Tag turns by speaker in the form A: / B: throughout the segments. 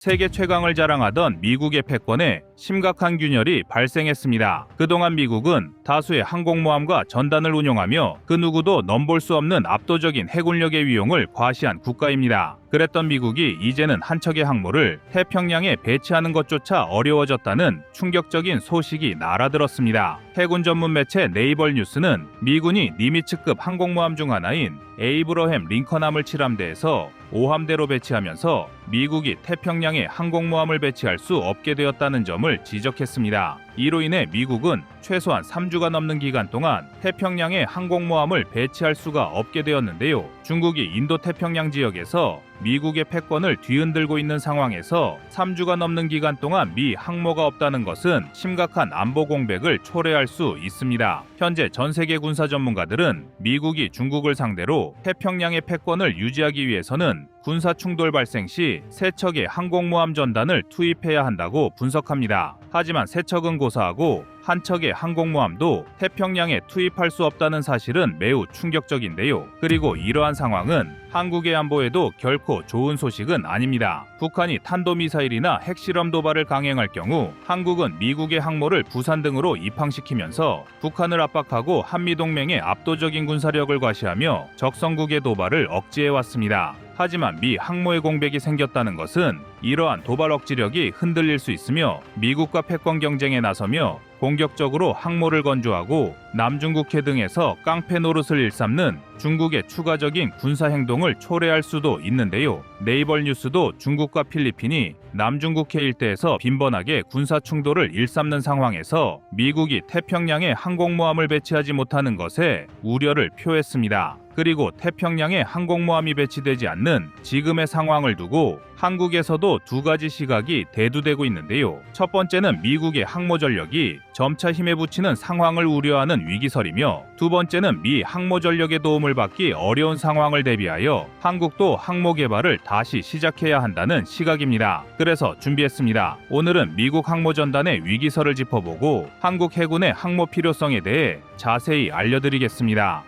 A: 세계 최강을 자랑하던 미국의 패권에 심각한 균열이 발생했습니다. 그동안 미국은 다수의 항공모함과 전단을 운용하며 그 누구도 넘볼 수 없는 압도적인 해군력의 위용을 과시한 국가입니다. 그랬던 미국이 이제는 한 척의 항모를 태평양에 배치하는 것조차 어려워졌다는 충격적인 소식이 날아들었습니다. 해군 전문 매체 네이벌 뉴스는 미군이 니미츠급 항공모함 중 하나인 에이브러햄 링컨함을 칠함대에서 5함대로 배치하면서 미국이 태평양에 항공모함을 배치할 수 없게 되었다는 점을 지적했습니다. 이로 인해 미국은 최소한 3주가 넘는 기간 동안 태평양에 항공모함을 배치할 수가 없게 되었는데요. 중국이 인도태평양 지역에서 미국의 패권을 뒤흔들고 있는 상황에서 3주가 넘는 기간 동안 미 항모가 없다는 것은 심각한 안보 공백을 초래할 수 있습니다. 현재 전 세계 군사 전문가들은 미국이 중국을 상대로 태평양의 패권을 유지하기 위해서는 군사 충돌 발생 시 세 척의 항공모함 전단을 투입해야 한다고 분석합니다. 하지만 세 척은 고사하고 한 척의 항공모함도 태평양에 투입할 수 없다는 사실은 매우 충격적인데요. 그리고 이러한 상황은 한국의 안보에도 결코 좋은 소식은 아닙니다. 북한이 탄도미사일이나 핵실험 도발을 강행할 경우 한국은 미국의 항모를 부산 등으로 입항시키면서 북한을 압박하고 한미동맹의 압도적인 군사력을 과시하며 적성국의 도발을 억제해왔습니다. 하지만 미 항모의 공백이 생겼다는 것은 이러한 도발 억지력이 흔들릴 수 있으며 미국과 패권 경쟁에 나서며 공격적으로 항모를 건조하고 남중국해 등에서 깡패 노릇을 일삼는 중국의 추가적인 군사 행동을 초래할 수도 있는데요. 네이벌 뉴스도 중국과 필리핀이 남중국해 일대에서 빈번하게 군사 충돌을 일삼는 상황에서 미국이 태평양에 항공모함을 배치하지 못하는 것에 우려를 표했습니다. 그리고 태평양에 항공모함이 배치되지 않는 지금의 상황을 두고 한국에서도 두 가지 시각이 대두되고 있는데요. 첫 번째는 미국의 항모 전력이 점차 힘에 부치는 상황을 우려하는 위기설이며, 두 번째는 미 항모 전력의 도움을 받기 어려운 상황을 대비하여 한국도 항모 개발을 다시 시작해야 한다는 시각입니다. 그래서 준비했습니다. 오늘은 미국 항모 전단의 위기설을 짚어보고 한국 해군의 항모 필요성에 대해 자세히 알려드리겠습니다.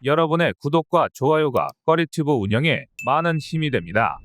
A: 여러분의 구독과 좋아요가 꺼리튜브 운영에 많은 힘이 됩니다.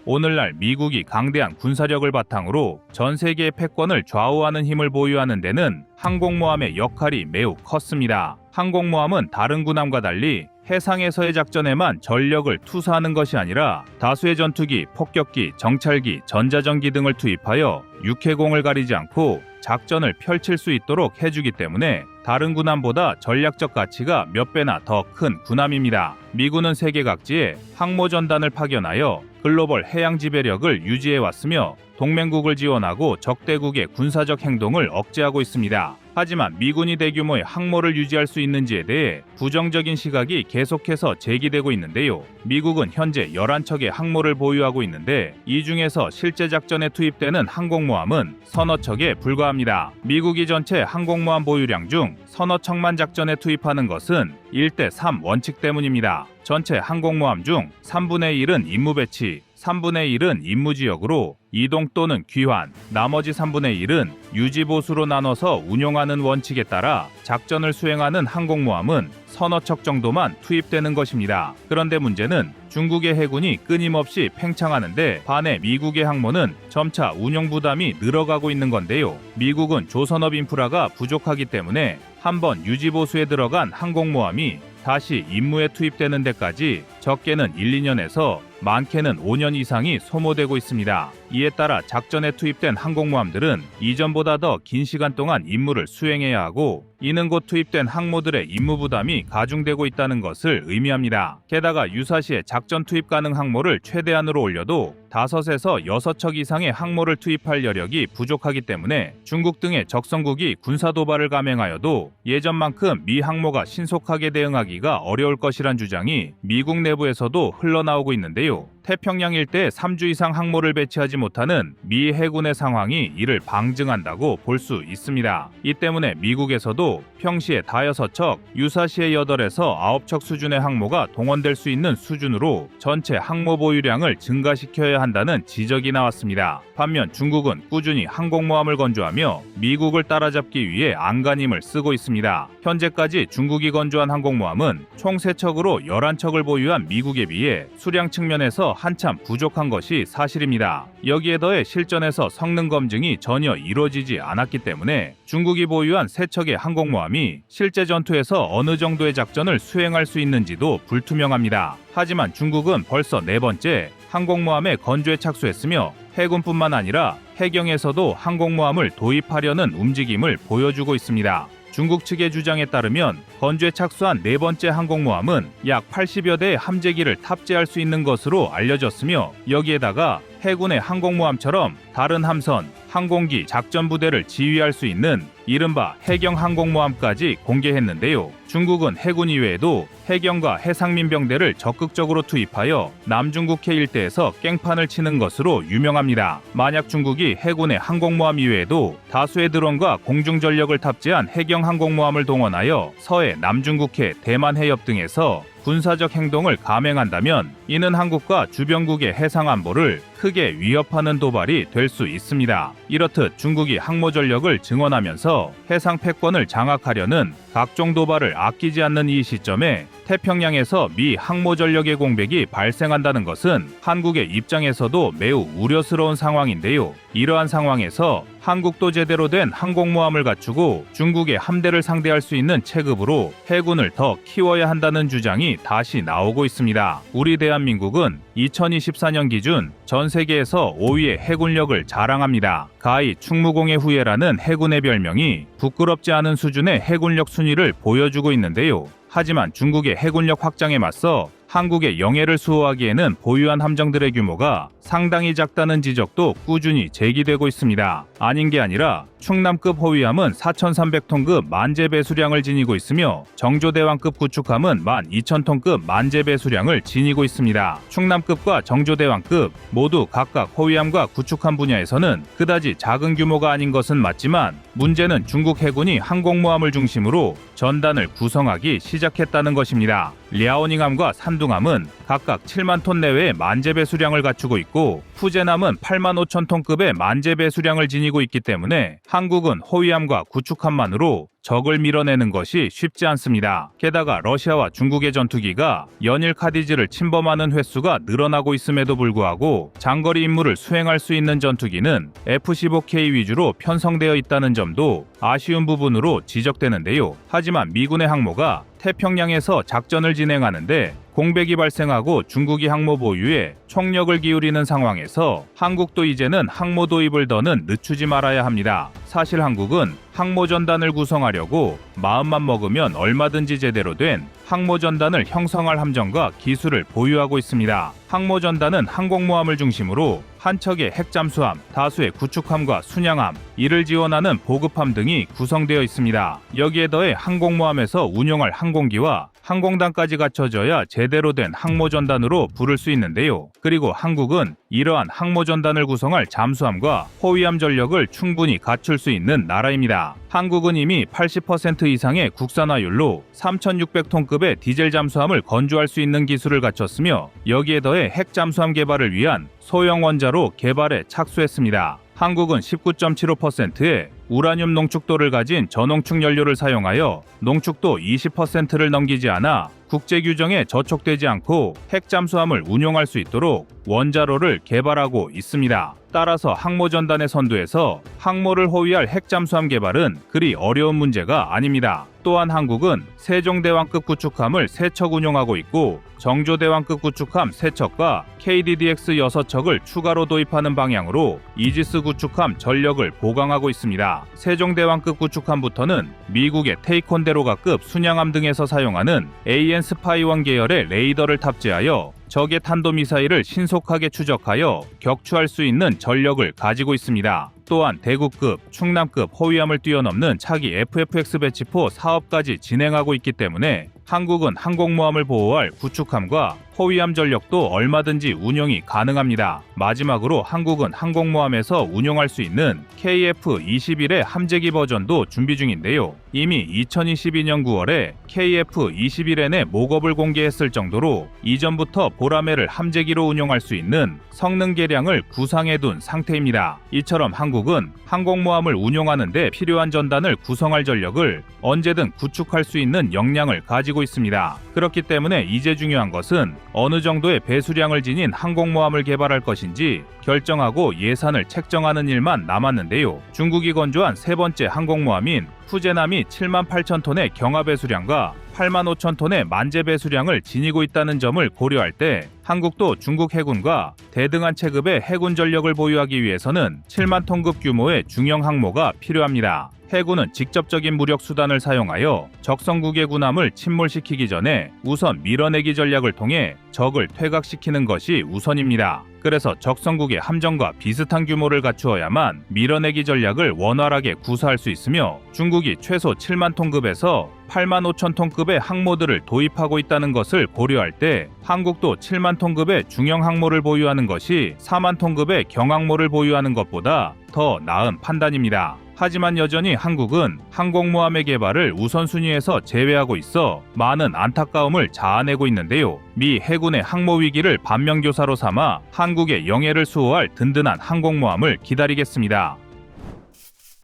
A: 오늘날 미국이 강대한 군사력을 바탕으로 전 세계의 패권을 좌우하는 힘을 보유하는 데는 항공모함의 역할이 매우 컸습니다. 항공모함은 다른 군함과 달리 해상에서의 작전에만 전력을 투사하는 것이 아니라 다수의 전투기, 폭격기, 정찰기, 전자전기 등을 투입하여 육해공을 가리지 않고 작전을 펼칠 수 있도록 해주기 때문에 다른 군함보다 전략적 가치가 몇 배나 더 큰 군함입니다. 미군은 세계 각지에 항모 전단을 파견하여 글로벌 해양 지배력을 유지해왔으며 동맹국을 지원하고 적대국의 군사적 행동을 억제하고 있습니다. 하지만 미군이 대규모의 항모를 유지할 수 있는지에 대해 부정적인 시각이 계속해서 제기되고 있는데요. 미국은 현재 11척의 항모를 보유하고 있는데 이 중에서 실제 작전에 투입되는 항공모함은 서너 척에 불과합니다. 미국이 전체 항공모함 보유량 중 서너 척만 작전에 투입하는 것은 1대3 원칙 때문입니다. 전체 항공모함 중 3분의 1은 임무 배치, 3분의 1은 임무지역으로 이동 또는 귀환, 나머지 3분의 1은 유지보수로 나눠서 운용하는 원칙에 따라 작전을 수행하는 항공모함은 서너 척 정도만 투입되는 것입니다. 그런데 문제는 중국의 해군이 끊임없이 팽창하는데 반해 미국의 항모는 점차 운용 부담이 늘어가고 있는 건데요. 미국은 조선업 인프라가 부족하기 때문에 한번 유지보수에 들어간 항공모함이 다시 임무에 투입되는 데까지 적게는 1, 2년에서 많게는 5년 이상이 소모되고 있습니다. 이에 따라 작전에 투입된 항공모함들은 이전보다 더 긴 시간 동안 임무를 수행해야 하고, 이는 곧 투입된 항모들의 임무 부담이 가중되고 있다는 것을 의미합니다. 게다가 유사시에 작전 투입 가능 항모를 최대한으로 올려도 5에서 6척 이상의 항모를 투입할 여력이 부족하기 때문에 중국 등의 적성국이 군사 도발을 감행하여도 예전만큼 미 항모가 신속하게 대응하기가 어려울 것이란 주장이 미국 내부에서도 흘러나오고 있는데요. 태평양 일대에 3주 이상 항모를 배치하지 못하는 미 해군의 상황이 이를 방증한다고 볼 수 있습니다. 이 때문에 미국에서도 평시에 5척, 유사시에 8에서 9척 수준의 항모가 동원될 수 있는 수준으로 전체 항모 보유량을 증가시켜야 한다는 지적이 나왔습니다. 반면 중국은 꾸준히 항공모함을 건조하며 미국을 따라잡기 위해 안간힘을 쓰고 있습니다. 현재까지 중국이 건조한 항공모함은 총 3척으로 11척을 보유한 미국에 비해 수량 측면에서 한참 부족한 것이 사실입니다. 여기에 더해 실전에서 성능 검증이 전혀 이루어지지 않았기 때문에 중국이 보유한 세 척의 항공모함이 실제 전투에서 어느 정도의 작전을 수행할 수 있는지도 불투명합니다. 하지만 중국은 벌써 네 번째 항공모함에 건조에 착수했으며 해군뿐만 아니라 해경에서도 항공모함을 도입하려는 움직임을 보여주고 있습니다. 중국 측의 주장에 따르면 건조에 착수한 네 번째 항공모함은 약 80여 대의 함재기를 탑재할 수 있는 것으로 알려졌으며 여기에다가 해군의 항공모함처럼 다른 함선, 항공기, 작전부대를 지휘할 수 있는 이른바 해경 항공모함까지 공개했는데요. 중국은 해군 이외에도 해경과 해상민병대를 적극적으로 투입하여 남중국해 일대에서 깽판을 치는 것으로 유명합니다. 만약 중국이 해군의 항공모함 이외에도 다수의 드론과 공중전력을 탑재한 해경 항공모함을 동원하여 서해, 남중국해, 대만 해협 등에서 군사적 행동을 감행한다면 이는 한국과 주변국의 해상 안보를 크게 위협하는 도발이 될 수 있습니다. 이렇듯 중국이 항모 전력을 증원하면서 해상 패권을 장악하려는 각종 도발을 아끼지 않는 이 시점에 태평양에서 미 항모 전력의 공백이 발생한다는 것은 한국의 입장에서도 매우 우려스러운 상황인데요. 이러한 상황에서 한국도 제대로 된 항공모함을 갖추고 중국의 함대를 상대할 수 있는 체급으로 해군을 더 키워야 한다는 주장이 다시 나오고 있습니다. 우리 대한민국은 2024년 기준 전 세계에서 5위의 해군력을 자랑합니다. 가히 충무공의 후예라는 해군의 별명이 부끄럽지 않은 수준의 해군력 순위를 보여주고 있는데요. 하지만 중국의 해군력 확장에 맞서 한국의 영해를 수호하기에는 보유한 함정들의 규모가 상당히 작다는 지적도 꾸준히 제기되고 있습니다. 아닌 게 아니라 충남급 호위함은 4,300톤급 만재 배수량을 지니고 있으며 정조대왕급 구축함은 12,000톤급 만재 배수량을 지니고 있습니다. 충남급과 정조대왕급 모두 각각 호위함과 구축함 분야에서는 그다지 작은 규모가 아닌 것은 맞지만 문제는 중국 해군이 항공모함을 중심으로 전단을 구성하기 시작했다는 것입니다. 랴오닝함과 산둥함은 각각 7만 톤 내외의 만재 배수량을 갖추고 있고 푸젠함은 8만 5천 톤급의 만재 배수량을 지니고 있기 때문에 한국은 호위함과 구축함만으로 적을 밀어내는 것이 쉽지 않습니다. 게다가 러시아와 중국의 전투기가 연일 카디즈를 침범하는 횟수가 늘어나고 있음에도 불구하고 장거리 임무를 수행할 수 있는 전투기는 F-15K 위주로 편성되어 있다는 점도 아쉬운 부분으로 지적되는데요. 하지만 미군의 항모가 태평양에서 작전을 진행하는데 공백이 발생하고 중국이 항모 보유에 총력을 기울이는 상황에서 한국도 이제는 항모 도입을 더는 늦추지 말아야 합니다. 사실 한국은 항모 전단을 구성하려고 마음만 먹으면 얼마든지 제대로 된 항모 전단을 형성할 함정과 기술을 보유하고 있습니다. 항모 전단은 항공모함을 중심으로 한 척의 핵잠수함, 다수의 구축함과 순양함, 이를 지원하는 보급함 등이 구성되어 있습니다. 여기에 더해 항공모함에서 운용할 항공기와 항공단까지 갖춰져야 제대로 된 항모전단으로 부를 수 있는데요. 그리고 한국은 이러한 항모전단을 구성할 잠수함과 호위함 전력을 충분히 갖출 수 있는 나라입니다. 한국은 이미 80% 이상의 국산화율로 3,600톤급의 디젤 잠수함을 건조할 수 있는 기술을 갖췄으며 여기에 더해 핵잠수함 개발을 위한 소형 원자로 개발에 착수했습니다. 한국은 19.75%의 우라늄 농축도를 가진 저농축 연료를 사용하여 농축도 20%를 넘기지 않아 국제 규정에 저촉되지 않고 핵잠수함을 운용할 수 있도록 원자로를 개발하고 있습니다. 따라서 항모전단의 선두에서 항모를 호위할 핵잠수함 개발은 그리 어려운 문제가 아닙니다. 또한 한국은 세종대왕급 구축함을 3척 운용하고 있고 정조대왕급 구축함 3척과 KDDX 6척을 추가로 도입하는 방향으로 이지스 구축함 전력을 보강하고 있습니다. 세종대왕급 구축함부터는 미국의 테이콘데로가급 순양함 등에서 사용하는 AN 스파이1 계열의 레이더를 탑재하여 적의 탄도미사일을 신속하게 추적하여 격추할 수 있는 전력을 가지고 있습니다. 또한 대구급, 충남급 호위함을 뛰어넘는 차기 FFX 배치포 사업까지 진행하고 있기 때문에 한국은 항공모함을 보호할 구축함과 호위함 전력도 얼마든지 운용이 가능합니다. 마지막으로 한국은 항공모함에서 운용할 수 있는 KF-21의 함재기 버전도 준비 중인데요. 이미 2022년 9월에 KF-21N의 모급을 공개했을 정도로 이전부터 보라매를 함재기로 운용할 수 있는 성능 계량을 구상해둔 상태입니다. 이처럼 한국은 항공모함을 운용하는 데 필요한 전단을 구성할 전력을 언제든 구축할 수 있는 역량을 가지고 되고 있습니다. 그렇기 때문에 이제 중요한 것은 어느 정도의 배수량을 지닌 항공모함을 개발할 것인지 결정하고 예산을 책정하는 일만 남았는데요. 중국이 건조한 세 번째 항공모함인 푸제남이 7만 8천 톤의 경하 배수량과 8만 5천 톤의 만재 배수량을 지니고 있다는 점을 고려할 때 한국도 중국 해군과 대등한 체급의 해군 전력을 보유하기 위해서는 7만 톤급 규모의 중형 항모가 필요합니다. 해군은 직접적인 무력 수단을 사용하여 적성국의 군함을 침몰시키기 전에 우선 밀어내기 전략을 통해 적을 퇴각시키는 것이 우선입니다. 그래서 적성국의 함정과 비슷한 규모를 갖추어야만 밀어내기 전략을 원활하게 구사할 수 있으며 중국이 최소 7만 톤급에서 8만 5천 톤급의 항모들을 도입하고 있다는 것을 고려할 때 한국도 7만 톤급의 중형 항모를 보유하는 것이 4만 톤급의 경항모를 보유하는 것보다 더 나은 판단입니다. 하지만 여전히 한국은 항공모함의 개발을 우선순위에서 제외하고 있어 많은 안타까움을 자아내고 있는데요. 미 해군의 항모 위기를 반면교사로 삼아 한국의 영예를 수호할 든든한 항공모함을 기다리겠습니다.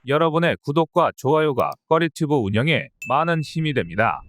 A: 여러분의 구독과 좋아요가 꺼리튜브 운영에 많은 힘이 됩니다.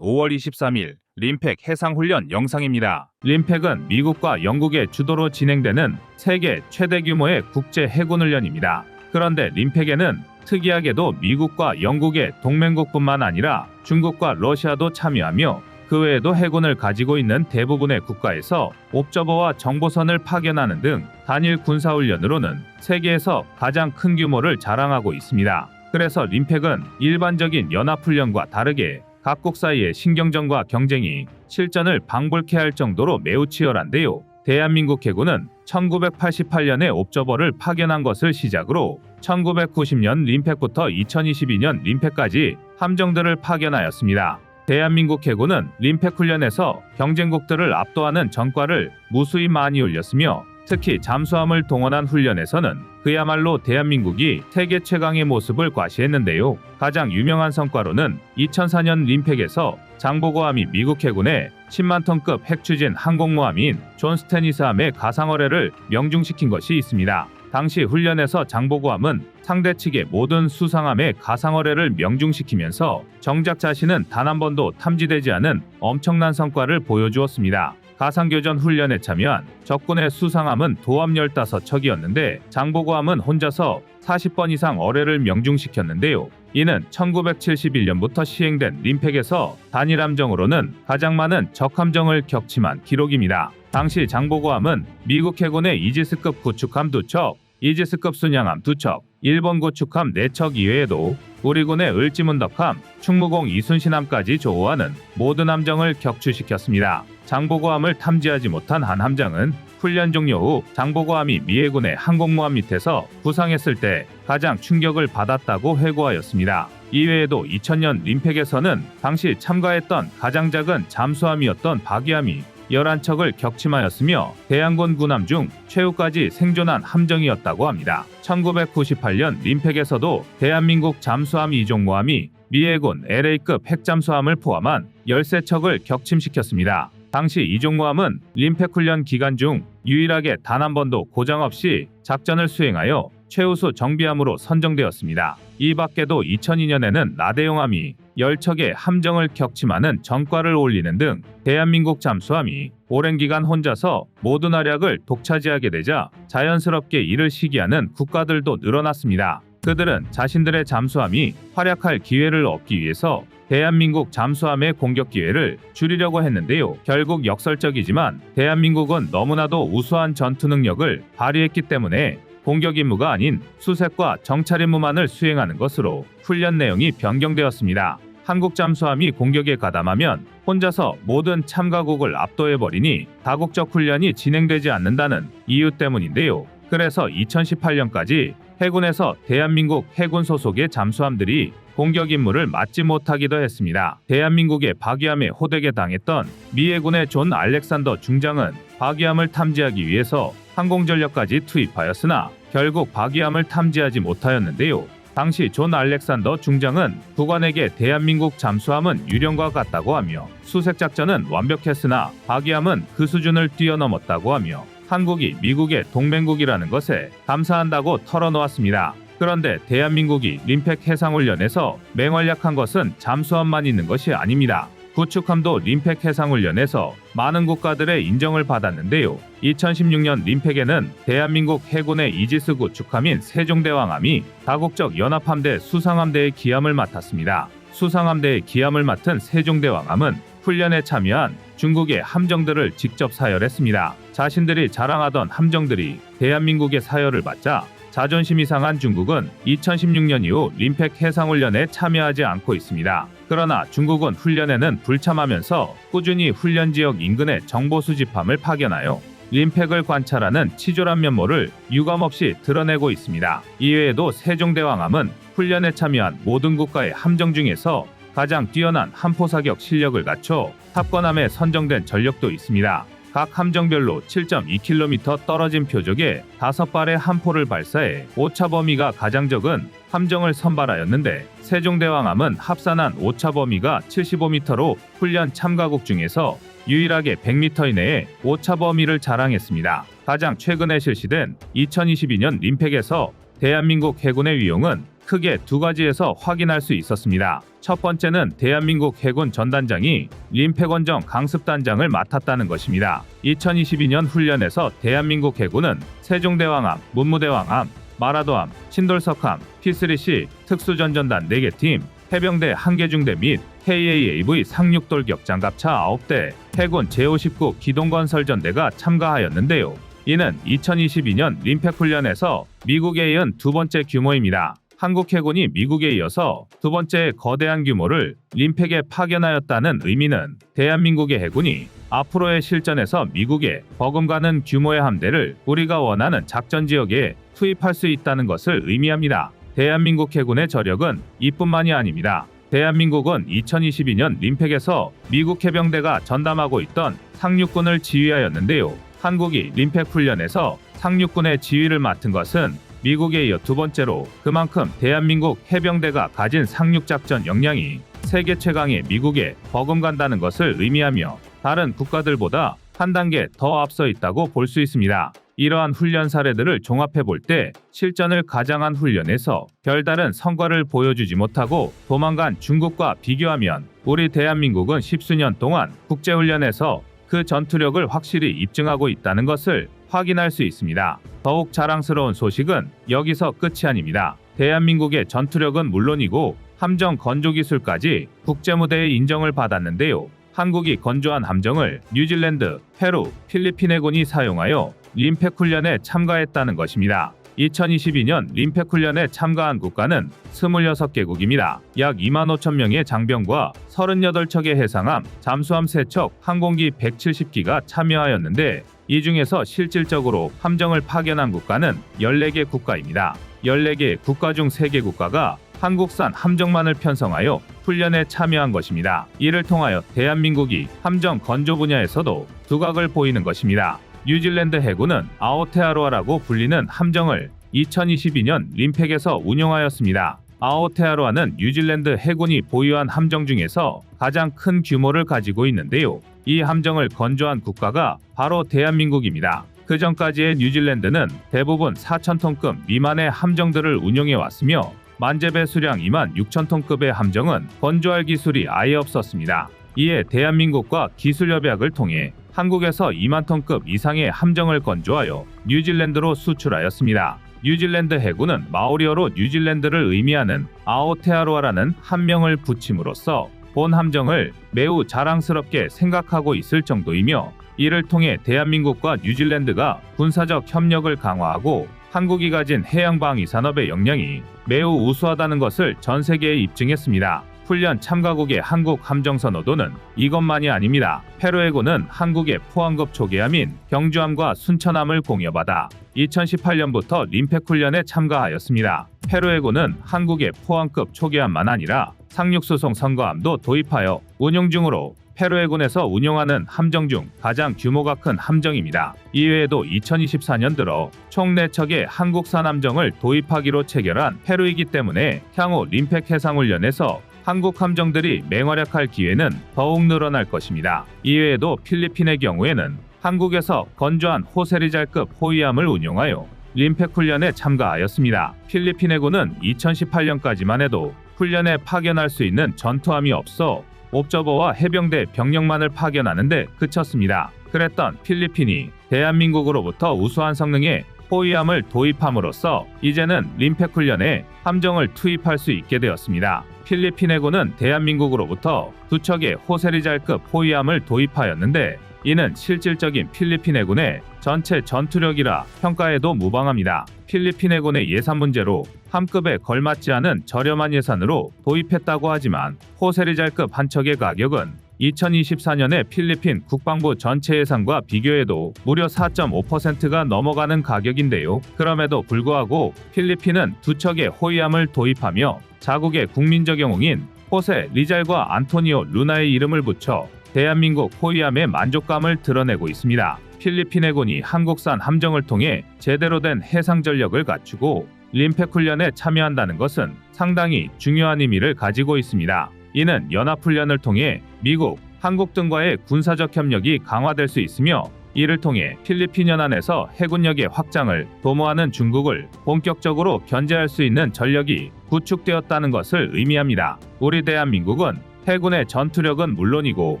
A: 5월 23일 림팩 해상훈련 영상입니다. 림팩은 미국과 영국의 주도로 진행되는 세계 최대 규모의 국제 해군훈련입니다. 그런데 림팩에는 특이하게도 미국과 영국의 동맹국뿐만 아니라 중국과 러시아도 참여하며 그 외에도 해군을 가지고 있는 대부분의 국가에서 옵저버와 정보선을 파견하는 등 단일 군사훈련으로는 세계에서 가장 큰 규모를 자랑하고 있습니다. 그래서 림팩은 일반적인 연합훈련과 다르게 각국 사이의 신경전과 경쟁이 실전을 방불케 할 정도로 매우 치열한데요. 대한민국 해군은 1988년에 옵저버를 파견한 것을 시작으로 1990년 림팩부터 2022년 림팩까지 함정들을 파견하였습니다. 대한민국 해군은 림팩 훈련에서 경쟁국들을 압도하는 전과를 무수히 많이 올렸으며 특히 잠수함을 동원한 훈련에서는 그야말로 대한민국이 세계 최강의 모습을 과시했는데요. 가장 유명한 성과로는 2004년 림팩에서 장보고함이 미국 해군의 10만 톤급 핵추진 항공모함인 존 스테니스함의 가상어뢰를 명중시킨 것이 있습니다. 당시 훈련에서 장보고함은 상대 측의 모든 수상함의 가상어뢰를 명중시키면서 정작 자신은 단 한 번도 탐지되지 않은 엄청난 성과를 보여주었습니다. 가상교전 훈련에 참여한 적군의 수상함은 도함 15척이었는데 장보고함은 혼자서 40번 이상 어뢰를 명중시켰는데요. 이는 1971년부터 시행된 림팩에서 단일 함정으로는 가장 많은 적함정을 격침한 기록입니다. 당시 장보고함은 미국 해군의 이지스급 구축함 2척, 이지스급 순양함 2척, 일본 구축함 4척 이외에도 우리군의 을지문덕함, 충무공 이순신함까지 조우하는 모든 함정을 격추시켰습니다. 장보고함을 탐지하지 못한 한 함정은 훈련 종료 후 장보고함이 미 해군의 항공모함 밑에서 부상했을 때 가장 충격을 받았다고 회고하였습니다. 이외에도 2000년 림팩에서는 당시 참가했던 가장 작은 잠수함이었던 박이함이 11척을 격침하였으며 대한군 군함 중 최후까지 생존한 함정이었다고 합니다. 1998년 림팩에서도 대한민국 잠수함 이종모함이 미 해군 LA급 핵잠수함을 포함한 13척을 격침시켰습니다. 당시 이종모함은 림팩 훈련 기간 중 유일하게 단 한 번도 고장 없이 작전을 수행하여 최우수 정비함으로 선정되었습니다. 이 밖에도 2002년에는 나대용함이 10척의 함정을 격침하는 전과를 올리는 등 대한민국 잠수함이 오랜 기간 혼자서 모든 활약을 독차지하게 되자 자연스럽게 이를 시기하는 국가들도 늘어났습니다. 그들은 자신들의 잠수함이 활약할 기회를 얻기 위해서 대한민국 잠수함의 공격 기회를 줄이려고 했는데요. 결국 역설적이지만 대한민국은 너무나도 우수한 전투 능력을 발휘했기 때문에 공격 임무가 아닌 수색과 정찰 임무만을 수행하는 것으로 훈련 내용이 변경되었습니다. 한국 잠수함이 공격에 가담하면 혼자서 모든 참가국을 압도해버리니 다국적 훈련이 진행되지 않는다는 이유 때문인데요. 그래서 2018년까지 해군에서 대한민국 해군 소속의 잠수함들이 공격 임무를 맡지 못하기도 했습니다. 대한민국의 박이함에 호되게 당했던 미 해군의 존 알렉산더 중장은 박이함을 탐지하기 위해서 항공전력까지 투입하였으나 결국 박이함을 탐지하지 못하였는데요. 당시 존 알렉산더 중장은 국왕에게 대한민국 잠수함은 유령과 같다고 하며 수색작전은 완벽했으나 박이함은 그 수준을 뛰어넘었다고 하며 한국이 미국의 동맹국이라는 것에 감사한다고 털어놓았습니다. 그런데 대한민국이 림팩 해상훈련에서 맹활약한 것은 잠수함만 있는 것이 아닙니다. 구축함도 림팩 해상훈련에서 많은 국가들의 인정을 받았는데요. 2016년 림팩에는 대한민국 해군의 이지스 구축함인 세종대왕함이 다국적 연합함대 수상함대의 기함을 맡았습니다. 수상함대의 기함을 맡은 세종대왕함은 훈련에 참여한 중국의 함정들을 직접 사열했습니다. 자신들이 자랑하던 함정들이 대한민국의 사열을 받자 자존심이 상한 중국은 2016년 이후 림팩 해상훈련에 참여하지 않고 있습니다. 그러나 중국은 훈련에는 불참하면서 꾸준히 훈련 지역 인근의 정보 수집함을 파견하여 림팩을 관찰하는 치졸한 면모를 유감없이 드러내고 있습니다. 이외에도 세종대왕함은 훈련에 참여한 모든 국가의 함정 중에서 가장 뛰어난 함포 사격 실력을 갖춰 탑건함에 선정된 전력도 있습니다. 각 함정별로 7.2km 떨어진 표적에 5발의 함포를 발사해 오차 범위가 가장 적은 함정을 선발하였는데 세종대왕함은 합산한 오차 범위가 75m로 훈련 참가국 중에서 유일하게 100m 이내에 오차 범위를 자랑했습니다. 가장 최근에 실시된 2022년 림팩에서 대한민국 해군의 위용은 크게 두 가지에서 확인할 수 있었습니다. 첫 번째는 대한민국 해군 전단장이 림팩원정 강습단장을 맡았다는 것입니다. 2022년 훈련에서 대한민국 해군은 세종대왕함, 문무대왕함, 마라도함, 신돌석함, P3C 특수전전단 4개 팀, 해병대 1개 중대 및 KAAV 상륙돌격 장갑차 9대, 해군 제59 기동건설전대가 참가하였는데요. 이는 2022년 림팩 훈련에서 미국에 이은 두 번째 규모입니다. 한국 해군이 미국에 이어서 두 번째 거대한 규모를 림팩에 파견하였다는 의미는 대한민국의 해군이 앞으로의 실전에서 미국에 버금가는 규모의 함대를 우리가 원하는 작전 지역에 투입할 수 있다는 것을 의미합니다. 대한민국 해군의 저력은 이뿐만이 아닙니다. 대한민국은 2022년 림팩에서 미국 해병대가 전담하고 있던 상륙군을 지휘하였는데요. 한국이 림팩 훈련에서 상륙군의 지휘를 맡은 것은 미국에 이어 두 번째로 그만큼 대한민국 해병대가 가진 상륙작전 역량이 세계 최강의 미국에 버금간다는 것을 의미하며 다른 국가들보다 한 단계 더 앞서 있다고 볼 수 있습니다. 이러한 훈련 사례들을 종합해 볼 때 실전을 가장한 훈련에서 별다른 성과를 보여주지 못하고 도망간 중국과 비교하면 우리 대한민국은 십수년 동안 국제훈련에서 그 전투력을 확실히 입증하고 있다는 것을 확인할 수 있습니다. 더욱 자랑스러운 소식은 여기서 끝이 아닙니다. 대한민국의 전투력은 물론이고 함정 건조 기술까지 국제무대의 인정을 받았는데요. 한국이 건조한 함정을 뉴질랜드, 페루, 필리핀 해군이 사용하여 림팩 훈련에 참가했다는 것입니다. 2022년 림팩 훈련에 참가한 국가는 26개국입니다. 약 25,000명의 장병과 38척의 해상함, 잠수함 3척, 항공기 170기가 참여하였는데 이 중에서 실질적으로 함정을 파견한 국가는 14개 국가입니다. 14개 국가 중 3개 국가가 한국산 함정만을 편성하여 훈련에 참여한 것입니다. 이를 통하여 대한민국이 함정 건조 분야에서도 두각을 보이는 것입니다. 뉴질랜드 해군은 아오테아로아라고 불리는 함정을 2022년 림팩에서 운용하였습니다. 아오테아로아는 뉴질랜드 해군이 보유한 함정 중에서 가장 큰 규모를 가지고 있는데요. 이 함정을 건조한 국가가 바로 대한민국입니다. 그 전까지의 뉴질랜드는 대부분 4,000톤급 미만의 함정들을 운용해 왔으며 만재배 수량 26,000톤급의 함정은 건조할 기술이 아예 없었습니다. 이에 대한민국과 기술협약을 통해 한국에서 2만 톤급 이상의 함정을 건조하여 뉴질랜드로 수출하였습니다. 뉴질랜드 해군은 마오리어로 뉴질랜드를 의미하는 아오테아로아라는 함명을 붙임으로써 본 함정을 매우 자랑스럽게 생각하고 있을 정도이며 이를 통해 대한민국과 뉴질랜드가 군사적 협력을 강화하고 한국이 가진 해양방위 산업의 역량이 매우 우수하다는 것을 전 세계에 입증했습니다. 훈련 참가국의 한국 함정 선호도는 이것만이 아닙니다. 페루 해군은 한국의 포항급 초계함인 경주함과 순천함을 공여받아 2018년부터 림팩 훈련에 참가하였습니다. 페루 해군은 한국의 포항급 초계함만 아니라 상륙수송 선거함도 도입하여 운용 중으로 페루 해군에서 운용하는 함정 중 가장 규모가 큰 함정입니다. 이외에도 2024년 들어 총 4척의 한국산 함정을 도입하기로 체결한 페루이기 때문에 향후 림팩 해상훈련에서 한국 함정들이 맹활약할 기회는 더욱 늘어날 것입니다. 이외에도 필리핀의 경우에는 한국에서 건조한 호세리잘급 호위함을 운용하여 림팩 훈련에 참가하였습니다. 필리핀 해군은 2018년까지만 해도 훈련에 파견할 수 있는 전투함이 없어 옵저버와 해병대 병력만을 파견하는데 그쳤습니다. 그랬던 필리핀이 대한민국으로부터 우수한 성능의 호위함을 도입함으로써 이제는 림팩 훈련에 함정을 투입할 수 있게 되었습니다. 필리핀 해군은 대한민국으로부터 2척의 호세리잘급 호위함을 도입하였는데 이는 실질적인 필리핀 해군의 전체 전투력이라 평가에도 무방합니다. 필리핀 해군의 예산 문제로 함급에 걸맞지 않은 저렴한 예산으로 도입했다고 하지만 호세리잘급 한 척의 가격은 2024년의 필리핀 국방부 전체 예산과 비교해도 무려 4.5%가 넘어가는 가격인데요. 그럼에도 불구하고 필리핀은 2척의 호위함을 도입하며 자국의 국민적 영웅인 호세 리잘과 안토니오 루나의 이름을 붙여 대한민국 호위함의 만족감을 드러내고 있습니다. 필리핀 해군이 한국산 함정을 통해 제대로 된 해상 전력을 갖추고 림팩 훈련에 참여한다는 것은 상당히 중요한 의미를 가지고 있습니다. 이는 연합훈련을 통해 미국, 한국 등과의 군사적 협력이 강화될 수 있으며 이를 통해 필리핀 연안에서 해군력의 확장을 도모하는 중국을 본격적으로 견제할 수 있는 전력이 구축되었다는 것을 의미합니다. 우리 대한민국은 해군의 전투력은 물론이고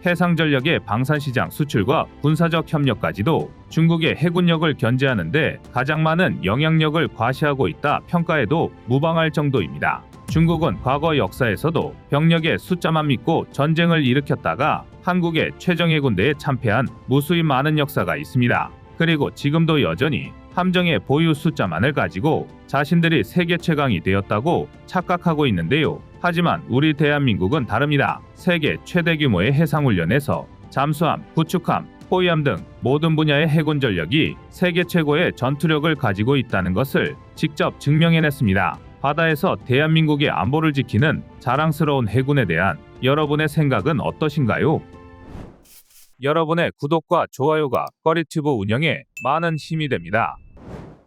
A: 해상 전력의 방산시장 수출과 군사적 협력까지도 중국의 해군력을 견제하는 데 가장 많은 영향력을 과시하고 있다 평가해도 무방할 정도입니다. 중국은 과거 역사에서도 병력의 숫자만 믿고 전쟁을 일으켰다가 한국의 최정예군대에 참패한 무수히 많은 역사가 있습니다. 그리고 지금도 여전히 함정의 보유 숫자만을 가지고 자신들이 세계 최강이 되었다고 착각하고 있는데요. 하지만 우리 대한민국은 다릅니다. 세계 최대 규모의 해상훈련에서 잠수함, 구축함, 호위함 등 모든 분야의 해군 전력이 세계 최고의 전투력을 가지고 있다는 것을 직접 증명해냈습니다. 바다에서 대한민국의 안보를 지키는 자랑스러운 해군에 대한 여러분의 생각은 어떠신가요? 여러분의 구독과 좋아요가 꺼리튜브 운영에 많은 힘이 됩니다.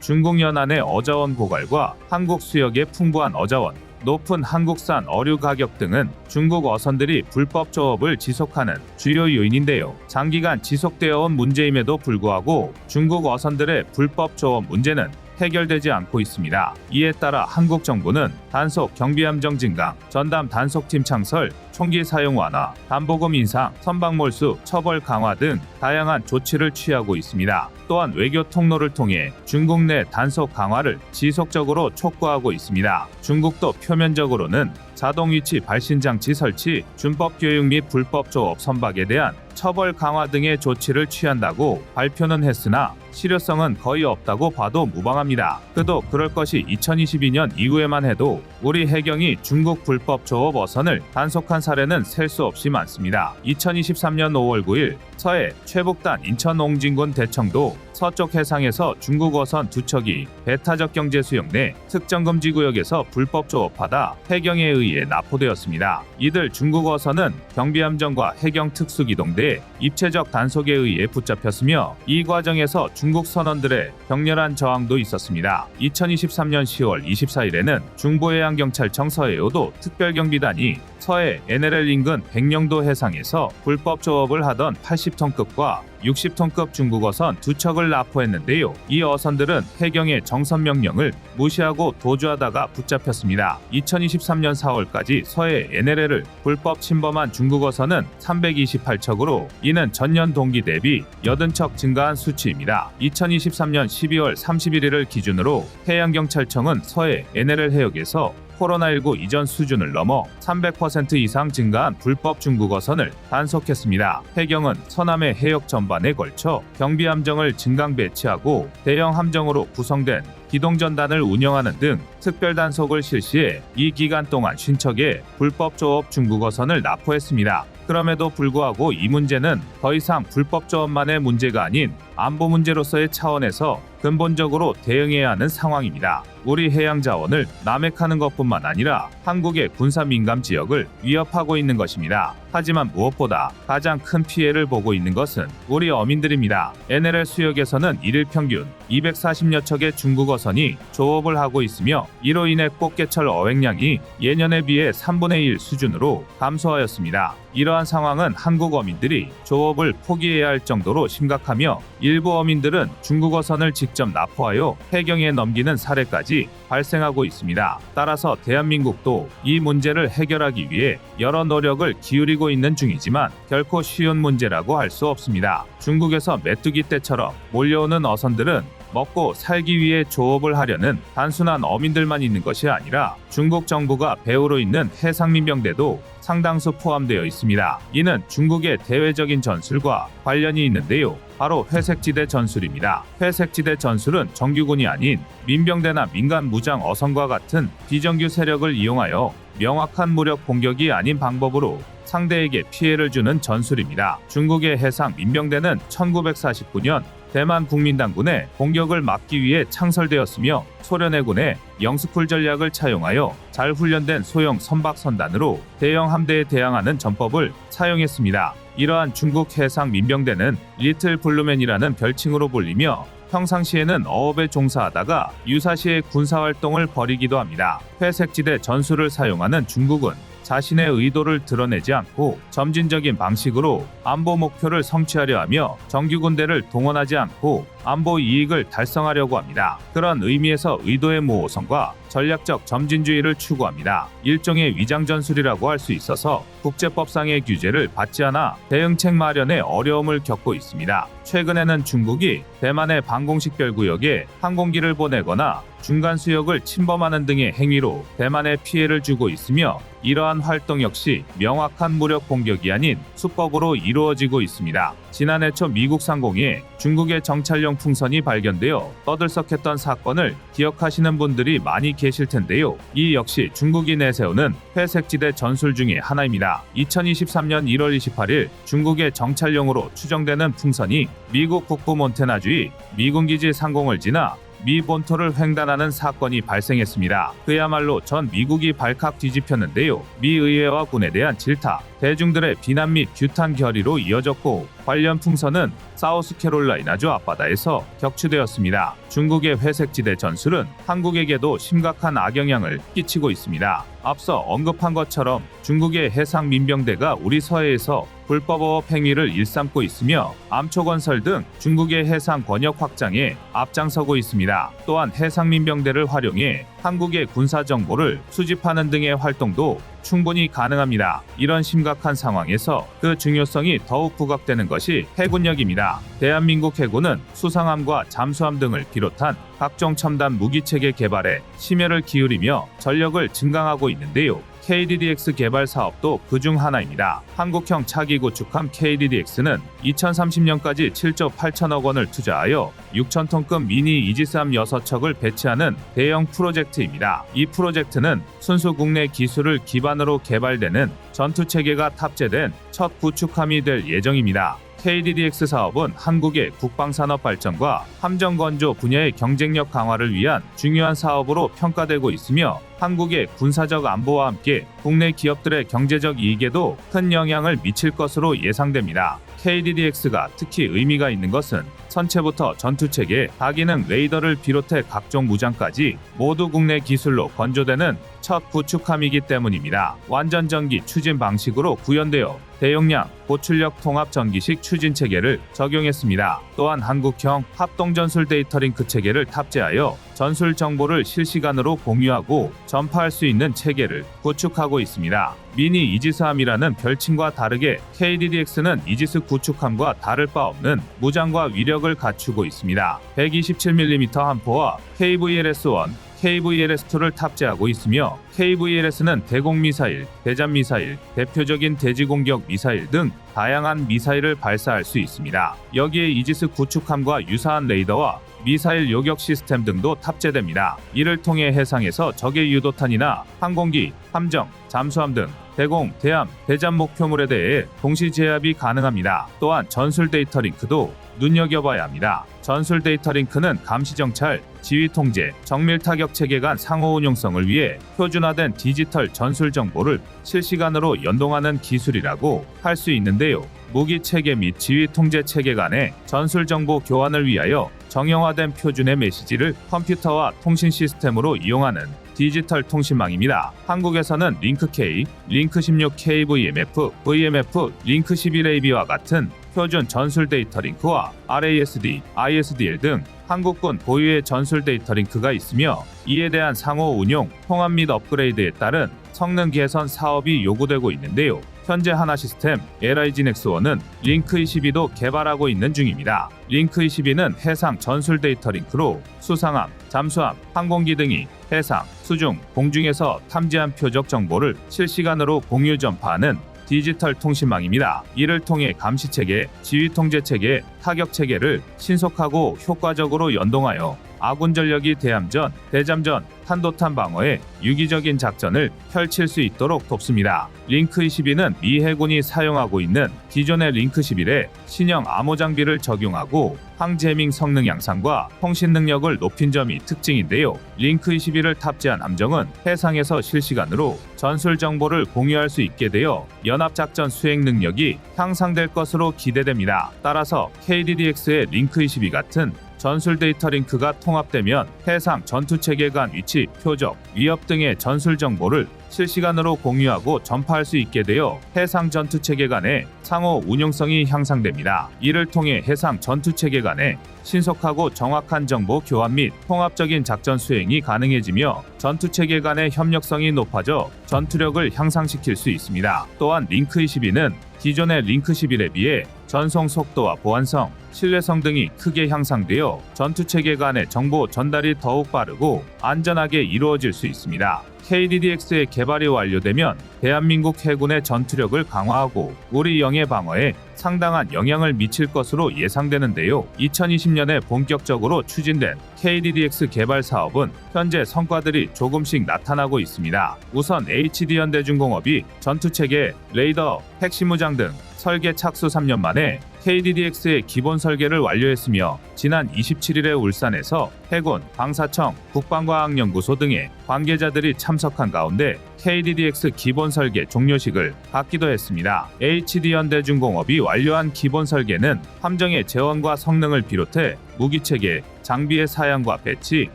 A: 중국 연안의 어자원 고갈과 한국 수역의 풍부한 어자원, 높은 한국산 어류 가격 등은 중국 어선들이 불법 조업을 지속하는 주요 요인인데요. 장기간 지속되어 온 문제임에도 불구하고 중국 어선들의 불법 조업 문제는 해결되지 않고 있습니다. 이에 따라 한국 정부는 단속 경비함정 증강, 전담 단속팀 창설, 총기 사용 완화, 담보금 인상, 선박 몰수, 처벌 강화 등 다양한 조치를 취하고 있습니다. 또한 외교 통로를 통해 중국 내 단속 강화를 지속적으로 촉구하고 있습니다. 중국도 표면적으로는 자동위치 발신장치 설치, 준법 교육 및 불법 조업 선박에 대한 처벌 강화 등의 조치를 취한다고 발표는 했으나 실효성은 거의 없다고 봐도 무방합니다. 그도 그럴 것이 2022년 이후에만 해도 우리 해경이 중국 불법 조업 어선을 단속한 사례는 셀 수 없이 많습니다. 2023년 5월 9일 서해 최북단 인천 옹진군 대청도 서쪽 해상에서 중국 어선 2척이 배타적 경제 수용 내 특정 금지 구역에서 불법 조업하다 해경에 의해 납포되었습니다. 이들 중국 어선은 경비함정과 해경 특수기동대의 입체적 단속에 의해 붙잡혔으며 이 과정에서 중국 선원들의 격렬한 저항도 있었습니다. 2023년 10월 24일에는 중부해양경찰청 서해오도 특별경비단이 서해 NLL 인근 백령도 해상에서 불법 조업을 하던 80톤급과 60톤급 중국 어선 2척을 납포했는데요. 이 어선들은 해경의 정선 명령을 무시하고 도주하다가 붙잡혔습니다. 2023년 4월까지 서해 NLL을 불법 침범한 중국 어선은 328척으로 이는 전년 동기 대비 80척 증가한 수치입니다. 2023년 12월 31일을 기준으로 해양경찰청은 서해 NLL 해역에서 코로나19 이전 수준을 넘어 300% 이상 증가한 불법 중국 어선을 단속했습니다. 해경은 서남해 해역 전반에 걸쳐 경비함정을 증강 배치하고 대형 함정으로 구성된 기동전단을 운영하는 등 특별단속을 실시해 이 기간 동안 50척의 불법 조업 중국 어선을 납포했습니다. 그럼에도 불구하고 이 문제는 더 이상 불법 조업만의 문제가 아닌 안보 문제로서의 차원에서 근본적으로 대응해야 하는 상황입니다. 우리 해양 자원을 남획하는 것뿐만 아니라 한국의 군사 민감 지역을 위협하고 있는 것입니다. 하지만 무엇보다 가장 큰 피해를 보고 있는 것은 우리 어민들입니다. NLL 수역에서는 일일 평균 240여 척의 중국 어선이 조업을 하고 있으며 이로 인해 꽃게철 어획량이 예년에 비해 3분의 1 수준으로 감소하였습니다. 이러한 상황은 한국 어민들이 조업을 포기해야 할 정도로 심각하며 일부 어민들은 중국어선을 직접 납포하여 해경에 넘기는 사례까지 발생하고 있습니다. 따라서 대한민국도 이 문제를 해결하기 위해 여러 노력을 기울이고 있는 중이지만 결코 쉬운 문제라고 할 수 없습니다. 중국에서 메뚜기 떼처럼 몰려오는 어선들은 먹고 살기 위해 조업을 하려는 단순한 어민들만 있는 것이 아니라 중국 정부가 배후로 있는 해상민병대도 상당수 포함되어 있습니다. 이는 중국의 대외적인 전술과 관련이 있는데요. 바로 회색지대 전술입니다. 회색지대 전술은 정규군이 아닌 민병대나 민간 무장 어선과 같은 비정규 세력을 이용하여 명확한 무력 공격이 아닌 방법으로 상대에게 피해를 주는 전술입니다. 중국의 해상 민병대는 1949년 대만 국민당군의 공격을 막기 위해 창설되었으며 소련해군의 영스쿨 전략을 차용하여 잘 훈련된 소형 선박선단으로 대형 함대에 대항하는 전법을 사용했습니다. 이러한 중국 해상 민병대는 리틀 블루맨이라는 별칭으로 불리며 평상시에는 어업에 종사하다가 유사시에 군사활동을 벌이기도 합니다. 회색지대 전술을 사용하는 중국은 자신의 의도를 드러내지 않고 점진적인 방식으로 안보 목표를 성취하려 하며 정규 군대를 동원하지 않고 안보 이익을 달성하려고 합니다. 그런 의미에서 의도의 모호성과 전략적 점진주의를 추구합니다. 일종의 위장전술이라고 할 수 있어서 국제법상의 규제를 받지 않아 대응책 마련에 어려움을 겪고 있습니다. 최근에는 중국이 대만의 방공식별구역에 항공기를 보내거나 중간 수역을 침범하는 등의 행위로 대만에 피해를 주고 있으며 이러한 활동 역시 명확한 무력 공격이 아닌 수법으로 이루어지고 있습니다. 지난해 초 미국 상공에 중국의 정찰용 풍선이 발견되어 떠들썩했던 사건을 기억하시는 분들이 많이 계실 텐데요. 이 역시 중국이 내세우는 회색지대 전술 중의 하나입니다. 2023년 1월 28일 중국의 정찰용으로 추정되는 풍선이 미국 북부 몬태나주의 미군기지 상공을 지나 미 본토를 횡단하는 사건이 발생했습니다. 그야말로 전 미국이 발칵 뒤집혔는데요. 미 의회와 군에 대한 질타, 대중들의 비난 및 규탄 결의로 이어졌고 관련 풍선은 사우스캐롤라이나주 앞바다에서 격추되었습니다. 중국의 회색지대 전술은 한국에게도 심각한 악영향을 끼치고 있습니다. 앞서 언급한 것처럼 중국의 해상 민병대가 우리 서해에서 불법어업 행위를 일삼고 있으며 암초건설 등 중국의 해상 권역 확장에 앞장서고 있습니다. 또한 해상 민병대를 활용해 한국의 군사 정보를 수집하는 등의 활동도 충분히 가능합니다. 이런 심각한 상황에서 그 중요성이 더욱 부각되는 것이 해군력입니다. 대한민국 해군은 수상함과 잠수함 등을 비롯한 각종 첨단 무기체계 개발에 심혈을 기울이며 전력을 증강하고 있는데요. KDDX 개발 사업도 그중 하나입니다. 한국형 차기 구축함 KDDX는 2030년까지 7조 8천억 원을 투자하여 6,000톤급 미니 이지스함 6척을 배치하는 대형 프로젝트입니다. 이 프로젝트는 순수 국내 기술을 기반으로 개발되는 전투체계가 탑재된 첫 구축함이 될 예정입니다. KDDX 사업은 한국의 국방산업 발전과 함정 건조 분야의 경쟁력 강화를 위한 중요한 사업으로 평가되고 있으며 한국의 군사적 안보와 함께 국내 기업들의 경제적 이익에도 큰 영향을 미칠 것으로 예상됩니다. KDDX가 특히 의미가 있는 것은 선체부터 전투체계, 다기능 레이더를 비롯해 각종 무장까지 모두 국내 기술로 건조되는 첫 구축함이기 때문입니다. 완전 전기 추진 방식으로 구현되어 대용량, 고출력 통합 전기식 추진 체계를 적용했습니다. 또한 한국형 합동전술 데이터 링크 체계를 탑재하여 전술 정보를 실시간으로 공유하고 전파할 수 있는 체계를 구축하고 있습니다. 미니 이지스함이라는 별칭과 다르게 KDDX는 이지스 구축함과 다를 바 없는 무장과 위력을 갖추고 있습니다. 127mm 함포와 KVLS-1, KVLS-2를 탑재하고 있으며 KVLS는 대공미사일, 대잠미사일, 대표적인 대지공격 미사일 등 다양한 미사일을 발사할 수 있습니다. 여기에 이지스 구축함과 유사한 레이더와 미사일 요격 시스템 등도 탑재됩니다. 이를 통해 해상에서 적의 유도탄이나 항공기, 함정, 잠수함 등 대공, 대함, 대잠 목표물에 대해 동시 제압이 가능합니다. 또한 전술 데이터 링크도 눈여겨봐야 합니다. 전술 데이터 링크는 감시 정찰, 지휘 통제, 정밀 타격 체계 간 상호 운용성을 위해 표준화된 디지털 전술 정보를 실시간으로 연동하는 기술이라고 할 수 있는데요. 무기 체계 및 지휘 통제 체계 간의 전술 정보 교환을 위하여 정형화된 표준의 메시지를 컴퓨터와 통신 시스템으로 이용하는 디지털 통신망입니다. 한국에서는 링크-K, 링크16KVMF, VMF, 링크11AB와 같은 표준 전술 데이터 링크와 RASD, ISDL 등 한국군 고유의 전술 데이터 링크가 있으며 이에 대한 상호 운용, 통합 및 업그레이드에 따른 성능 개선 사업이 요구되고 있는데요. 현재 하나시스템 LIG-NEX1은 링크22도 개발하고 있는 중입니다. 링크22는 해상 전술 데이터 링크로 수상함, 잠수함, 항공기 등이 해상, 수중, 공중에서 탐지한 표적 정보를 실시간으로 공유 전파하는 디지털 통신망입니다. 이를 통해 감시체계, 지휘통제체계, 타격체계를 신속하고 효과적으로 연동하여 아군 전력이 대함전, 대잠전, 탄도탄 방어에 유기적인 작전을 펼칠 수 있도록 돕습니다. 링크22는 미 해군이 사용하고 있는 기존의 링크11에 신형 암호 장비를 적용하고 항제밍 성능 향상과 통신 능력을 높인 점이 특징인데요. 링크21을 탑재한 함정은 해상에서 실시간으로 전술 정보를 공유할 수 있게 되어 연합작전 수행 능력이 향상될 것으로 기대됩니다. 따라서 KDDX의 링크22 같은 전술 데이터 링크가 통합되면 해상 전투체계 간 위치, 표적, 위협 등의 전술 정보를 실시간으로 공유하고 전파할 수 있게 되어 해상 전투체계 간의 상호 운용성이 향상됩니다. 이를 통해 해상 전투체계 간의 신속하고 정확한 정보 교환 및 통합적인 작전 수행이 가능해지며 전투체계 간의 협력성이 높아져 전투력을 향상시킬 수 있습니다. 또한 링크22는 기존의 링크11에 비해 전송 속도와 보안성, 신뢰성 등이 크게 향상되어 전투체계 간의 정보 전달이 더욱 빠르고 안전하게 이루어질 수 있습니다. KDDX의 개발이 완료되면 대한민국 해군의 전투력을 강화하고 우리 영해 방어에 상당한 영향을 미칠 것으로 예상되는데요. 2020년에 본격적으로 추진된 KDDX 개발 사업은 현재 성과들이 조금씩 나타나고 있습니다. 우선 HD현대중공업이 전투체계, 레이더, 핵심무장 등 설계 착수 3년 만에 KDDX의 기본 설계를 완료했으며 지난 27일에 울산에서 해군, 방사청, 국방과학연구소 등의 관계자들이 참석한 가운데 KDDX 기본 설계 종료식을 갖기도 했습니다. HD현대중공업이 완료한 기본 설계는 함정의 재원과 성능을 비롯해 무기체계, 장비의 사양과 배치,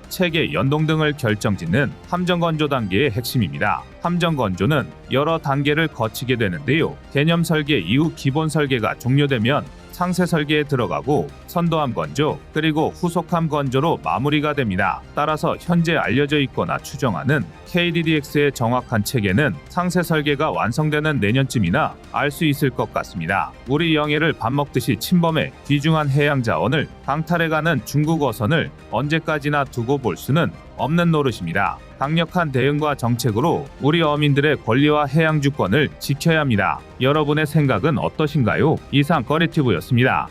A: 체계 연동 등을 결정짓는 함정 건조 단계의 핵심입니다. 함정 건조는 여러 단계를 거치게 되는데요. 개념 설계 이후 기본 설계가 종료되면 상세 설계에 들어가고 선도함 건조, 그리고 후속함 건조로 마무리가 됩니다. 따라서 현재 알려져 있거나 추정하는 KDDX의 정확한 체계는 상세 설계가 완성되는 내년쯤이나 알 수 있을 것 같습니다. 우리 영해를 밥 먹듯이 침범해 귀중한 해양 자원을 강탈해가는 중국 어선을 언제까지나 두고 볼 수는 없는 노릇입니다. 강력한 대응과 정책으로 우리 어민들의 권리와 해양 주권을 지켜야 합니다. 여러분의 생각은 어떠신가요? 이상 거리튜브였습니다.